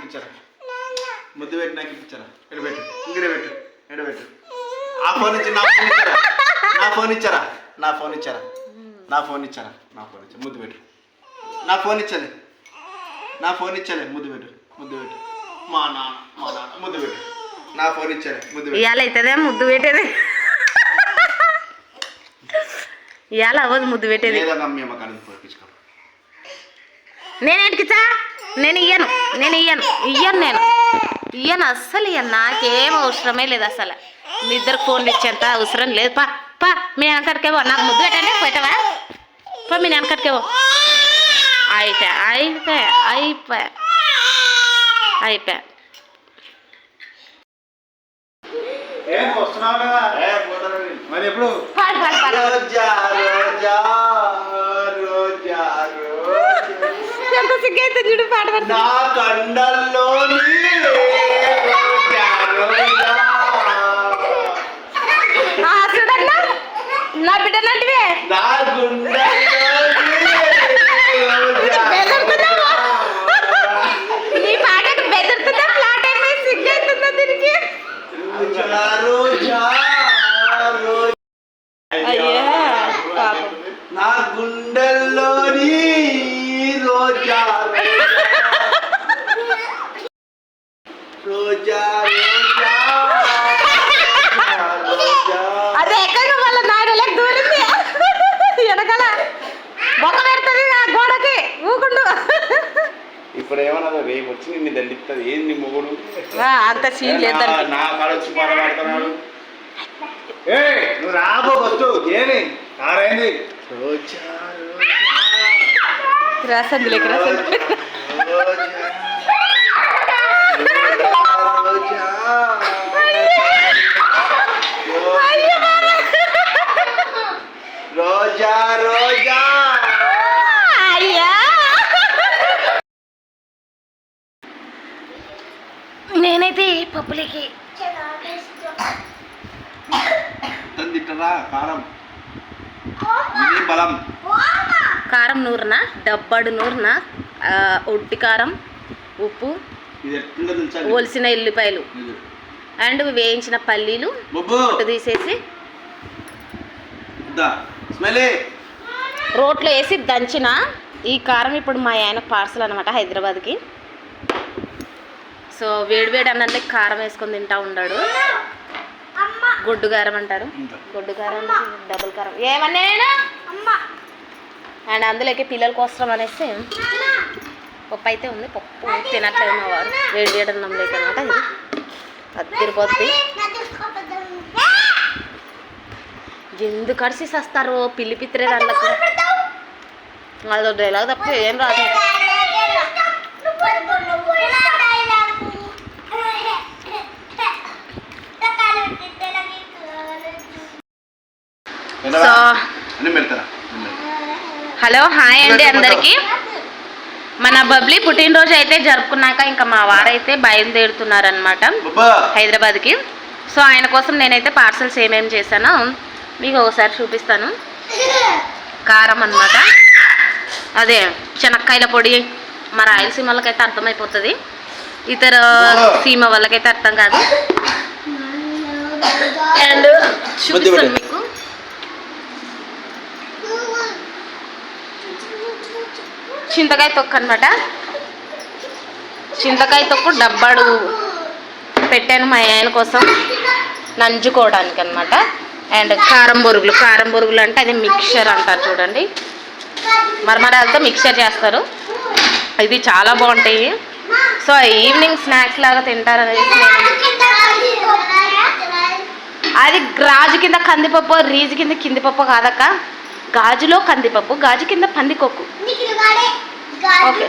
ఇప్పించారా ముద్దు పెట్టి నాకు ఇప్పించారా ఎడబెట్టు ఇంగిడబెట్టు ఎడబెట్టు ఆ ఫోన్ ఇచ్చి నా ఫోన్ ఇచ్చారా నా ఫోన్ ఇచ్చారా నా ఫోన్ ఇచ్చారా నా ఫోన్ ఇచ్చా ముద్దు పెట్టు నా ఫోన్ ఇచ్చలే ముద్దు పెట్టు మా నాన్న ముద్దు పెట్టు నా ఫోన్ ఇచ్చలే ముద్దు ఇవాళ అవుతుందే ముద్దు పెట్టేది ఇవాళ అవ్వదు ముద్దు పెట్టేది నేను ఎడికిచ్చా నేను ఇయ్యను అస్సలు ఇయ్యను నాకేం అవసరమే లేదు అసలు మీ ఇద్దరికి ఫోన్లు ఇచ్చేంత అవసరం లేదు పా పా మీ వెనకటికేవో నాకు ముద్దు పెట్టండి పెట్టవా పా మీ వెనకటికేవో అయిపోయా మరి ఎప్పుడు ఎంత సిగ్గైతే చూడు పాట నా కండల్లో చూడన్నా నా బిడ్డలాంటివే నా నీ పాటకు బెదరుతుందా ఫ్లాట్ అయిపోయి సిగ్గైతుందా దీనికి అయ్యా పాపం నా గుండెల్లోని రోజా అదే ఎక్కడ వాళ్ళ నాయనలకు దూరింది వెనకాల బొక్క పెడుతుంది ఆ గోడకి ఊకుండు ఇప్పుడు ఏమన్నా రేపు వచ్చి నిన్ను దండిస్తుంది ఏది నీ మొగుడు అంత సీన్ లేదు నా కాడ వచ్చి పాడబడుతున్నాడు నువ్వు రాబోవచ్చు ఏమి కారైంది రాసందులేకి రోజా రోజా అయ్యా నేనైతే పప్పులకి తింటారా కారం ఇది బలం కారం నూరునా డబ్బాడు నూరునా ఒట్టి కారం ఉప్పు ఒలిసిన ఎల్లిపాయలు అండ్ వేయించిన పల్లీలు పొట్టు తీసేసి రోట్లో వేసి దంచిన ఈ కారం ఇప్పుడు మా ఆయన పార్సల్ అనమాట హైదరాబాద్కి. సో వేడివేడి అన్నంటే కారం వేసుకొని తింటా ఉన్నాడు. గొడ్డు కారం అంటారు, గొడ్డు కారం డబుల్ కారం ఏమన్నా అండ్ అందులోకి పిల్లల కోసం అనేసి పప్పు అయితే ఉంది. పప్పు తినట్లేదు మా వారు, వేడి వేడి అన్నం లేకనమాట. ఇది అద్దరిపోద్ది. ఎందుకు కడిసి వస్తారు పిల్లి పిత్రే దాంట్లోకి, అదో డైలాగ్ తప్ప ఏం రాదు. సో హలో హాయ్ అండి అందరికీ. మన బబ్లీ పుట్టినరోజు అయితే జరుపుకున్నాక ఇంకా మా వారైతే బయలుదేరుతున్నారనమాట హైదరాబాద్కి. సో ఆయన కోసం నేనైతే పార్సల్స్ ఏమేమి చేశానో మీకు ఒకసారి చూపిస్తాను. కారం అన్నమాట, అదే శనక్కాయల పొడి. మా రాయలసీమ వాళ్ళకైతే అర్థమైపోతుంది, ఇతర సీమ వాళ్ళకైతే అర్థం కాదు. అండ్ చూపిస్తాను మీకు చింతకాయ తొక్కు అనమాట. చింతకాయ తొక్కు డబ్బాడు పెట్టాను మా ఆయన కోసం నంజుకోవడానికి అనమాట. అండ్ కారం బొరుగులు, కారం బొరుగులు అంటే అది మిక్చర్ అంటారు చూడండి, మరమరాలతో మిక్చర్ చేస్తారు. ఇది చాలా బాగుంటాయి. సో ఈవినింగ్ స్నాక్స్ లాగా తింటారనేది. అది గాజు కింద కందిపప్పు, రీజు కింద కిందిపప్పు కాదక్క, గాజులో కందిపప్పు, గాజు కింద పందికొక్కు. ఓకే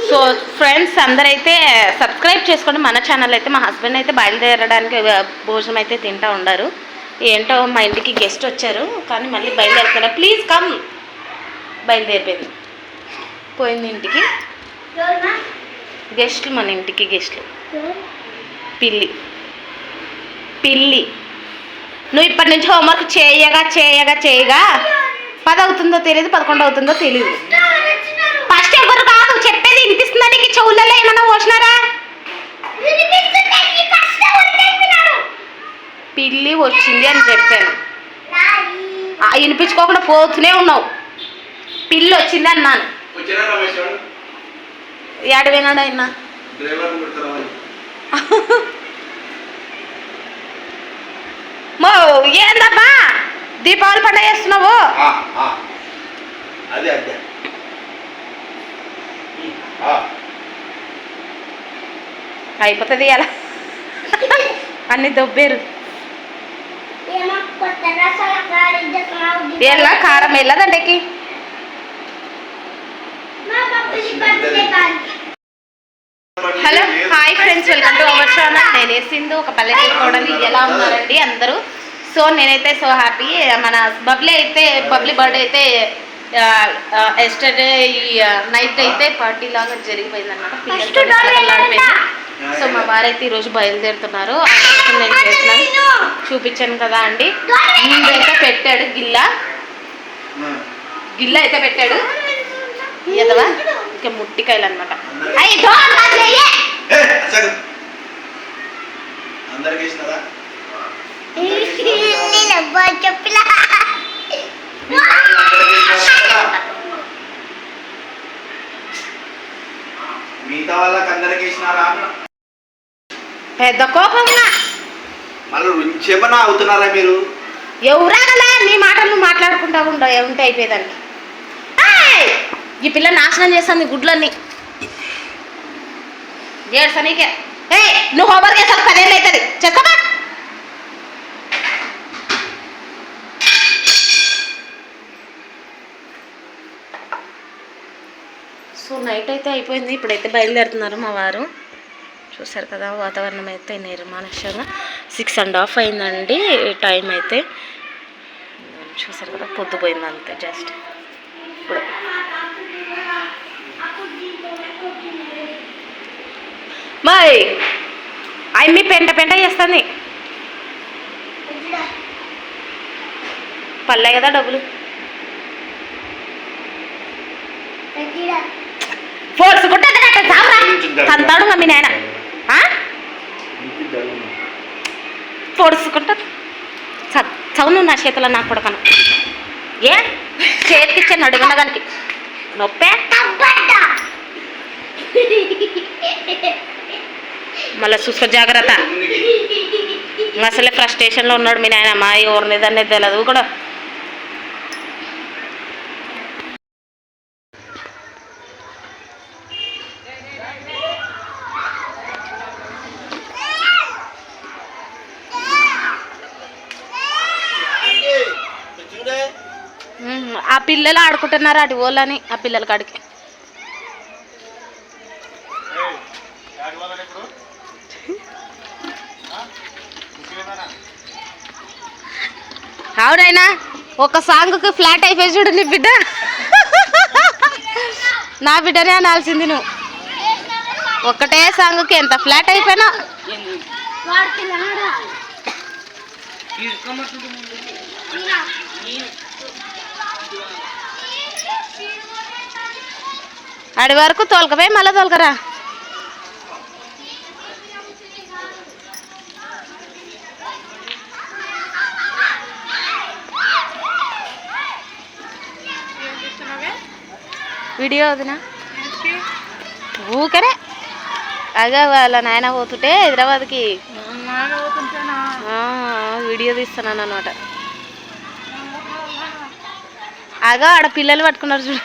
సో ఫ్రెండ్స్ అందరైతే సబ్స్క్రైబ్ చేసుకోండి మన ఛానల్. అయితే మా హస్బెండ్ అయితే బయలుదేరడానికి భోజనం అయితే తింటూ ఉండారు. ఏంటో మా ఇంటికి గెస్ట్ వచ్చారు కానీ మళ్ళీ బయలుదేరుతున్నారు. Please come. బయలుదేరిపోయింది, పోయింది ఇంటికి. గెస్ట్లు మన ఇంటికి గెస్ట్లు పిల్లి. పిల్లి. నువ్వు ఇప్పటి నుంచి హోంవర్క్ చేయగా 10 అవుతుందో తెలియదు, 11 అవుతుందో తెలియదు. ఫస్ట్ ఎవరు కాదు చెప్పేది, వినిపిస్తుందా నీకు? చెవులలో ఏమన్నా పోసినారా? పిల్లి వచ్చింది అని చెప్పాను, వినిపించుకోకుండా పోతూనే ఉన్నావు. పిల్లి వచ్చింది అన్నాను. ఏడవేనాడు అయినా మో ఏందబ్బా దీపావళి పండుగ చేస్తున్నావు? అయిపోతుంది ఎలా అన్ని దొబ్బేరు. ఎలా కారం వెళ్ళదండకి. Hello hi friends, welcome to our channel. నేను సింధు, ఒక పల్లెటూరు కోడలి. ఎలా ఉన్నారండి అందరూ? సో నేనైతే సో హ్యాపీ. మన బబ్లీ బర్త్డే అయితే ఎస్టర్డే నైట్ అయితే పార్టీ లాగా జరిగిపోయింది అనమాట. పిల్లలతో. సో మా వారైతే ఈరోజు బయలుదేరుతున్నారు. నేను చేసినాను, చూపించాను కదా అండి. ముందైతే పెట్టాడు గిల్ల అయితే పెట్టాడు ఎదవా. ఇంకా ముట్టికాయలు అనమాట. మిగతా వాళ్ళకి అందరికి ఇచ్చినారా? పెద్ద కోపంగా మళ్ళీ రుంచేమన్నా అవుతున్నారా మీరు? ఎవరాగలా నీ మాటలు నువ్వు మాట్లాడుకుంటా ఉంటే అయిపోయేదానికి. ఈ పిల్ల నాశనం చేస్తుంది గుడ్లన్నీ. ఏడ్సా నీకే? నువ్వు హోంవర్క్ చేసావు 10 ఏళ్ళు అవుతుంది చెక్కమా. సో నైట్ అయితే అయిపోయింది, ఇప్పుడైతే బయలుదేరుతున్నారు మా వారు. చూసారు కదా వాతావరణం అయితే నిర్మానుష్యంగా 6:30 అయిందండి టైం అయితే. చూసారు కదా పొద్దుపోయింది అంతే జస్ట్ ఇప్పుడు. మై అమ్మి పెంట చేస్తుంది. పల్లె కదా డబ్బులు ఫోర్సుకుంటే తంతాడు మమ్మీ నాయన. పొడుచుకుంటా చదువు నా చేతిలో నాకు కొడకను. ఏ చేతికిచ్చే నడుగున్న దానికి నొప్పే. మళ్ళీ చూసుకో జాగ్రత్త. అసలే ఫ్రస్ట్రేషన్లో ఉన్నాడు మీ నాయన. మా ఎవరిని దాన్ని తెలియదు కూడా. ఆ పిల్లలు ఆడుకుంటున్నారు అటు వాళ్ళని. ఆ పిల్లల కాడికి అవునైనా ఒక సాంగ్కి ఫ్లాట్ అయిపోయి చూడు నీ బిడ్డ. నా బిడ్డనే అనాల్సింది నువ్వు. ఒకటే సాంగ్కి ఎంత ఫ్లాట్ అయిపోయినా. ఆడి వరకు తోలకపోయి మళ్ళీ తోలకరా. వీడియో వదినా ఊకనే అగా వాళ్ళ నాయన పోతుంటే హైదరాబాద్కి వీడియో తీస్తున్నాను అనమాట. అగా ఆడ పిల్లలు పట్టుకున్నారు చూడు.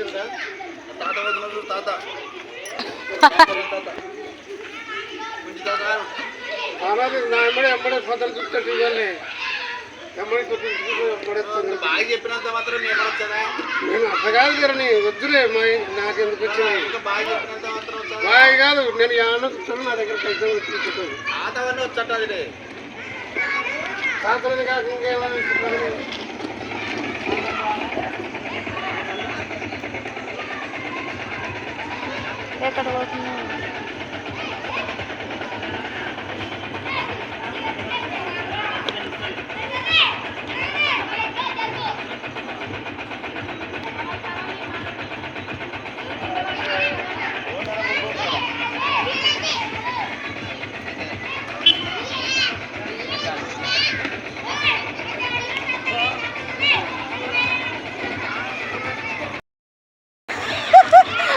తాత వదిలినప్పుడు తాత మంచి తాత బాగా చెప్పినంత మాత్రం నేను వచ్చానా నేను అట్లా కాదు గారని వద్దులే నాకెందుకు వచ్చినాయి బాగా చెప్పినంత మాత్రం వచ్చా బాగా కాదు నేను యాన్న కూర్చొని నా దగ్గర పైసలు వచ్చి తాతవన్నీ వచ్చట అది తాతలని కాక ఇంకేమని ఎక్కడ పోతున్నా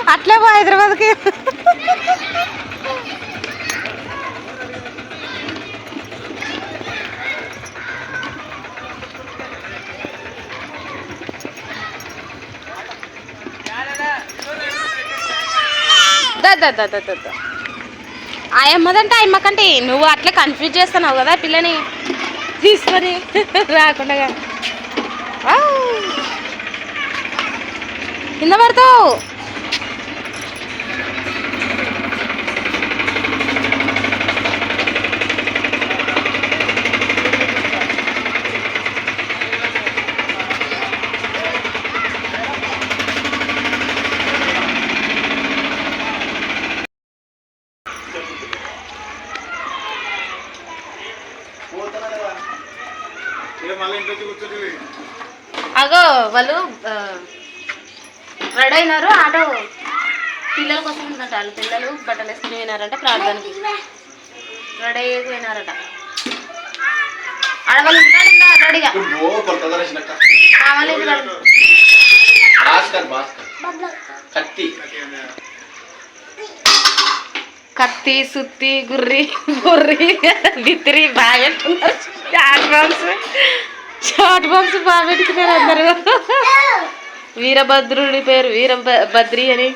అట్లే పో హైదరాబాద్కి ఆయమ్మదంటే ఆయమ్మకంటే నువ్వు అట్లే కన్ఫ్యూజ్ చేస్తున్నావు కదా పిల్లని తీసుకొని రాకుండా కింద పడతావు మళ్ళీ ఇంట్లో కూర్చొని అగో వాళ్ళు రెడీ అయినారు ఆటో పిల్లల కోసం ఉందంట వాళ్ళు పిల్లలు బట్టలు వేసుకుని పోయినారంట ప్రార్థనకి రెడీ అయిపోయినారట ఆడ వాళ్ళు ఇంటికాడ రెడీగా భాస్కర్ కత్తి కత్తి సుత్తి గుర్రి బొర్రి బిత్తిరి బాగా పెట్టుకున్నారు షార్ట్ బాక్స్ బాగా పెట్టుకున్నారు అందరు వీరభద్రుడి పేరు వీరభద్రి అని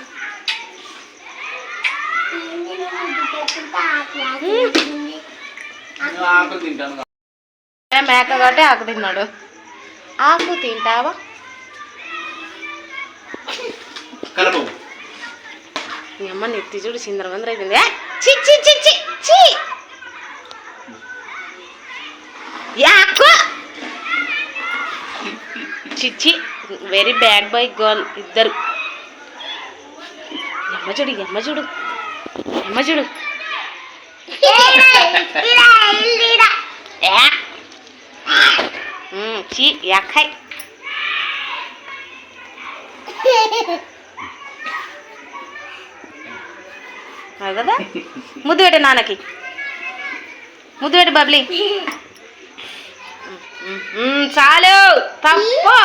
ఆకులు తింటాను మేక కాబట్టి ఆకు తిన్నాడు ఆకు తింటావా కలప మీ అమ్మ నెత్తి చూడు చిందరవందర అయిపోయింది చి చి చి చి చి యాకు చిచ్చి వెరీ బ్యాడ్ బాయ్ గర్ల్ ఇద్దరు అమ్మ చూడు చీ యాకాయ్ కదా ముద్దు పెట్టు నాన్నకి ముద్దు పెట్టు బబ్లీ చాలు తప్పు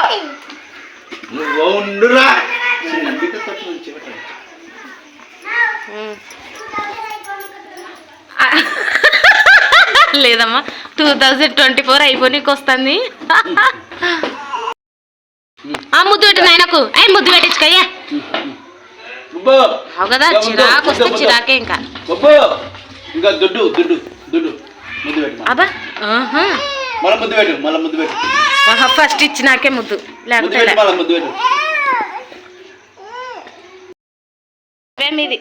లేదమ్మా 2024 అయిపోనీకి వస్తుంది ముద్దు పెట్టు నాయనకు ముద్దు పెట్టించుకయ్యా కదా చిరాకు వస్తే చిరాకే ఇంకా దుడ్డు ముద్దు పెట్టు అబ్బా మళ్ళీ ముద్దు పెట్టు ఫస్ట్ ఇచ్చినాకే ముద్దు లేకపోతే ముద్దు పెట్టు మీది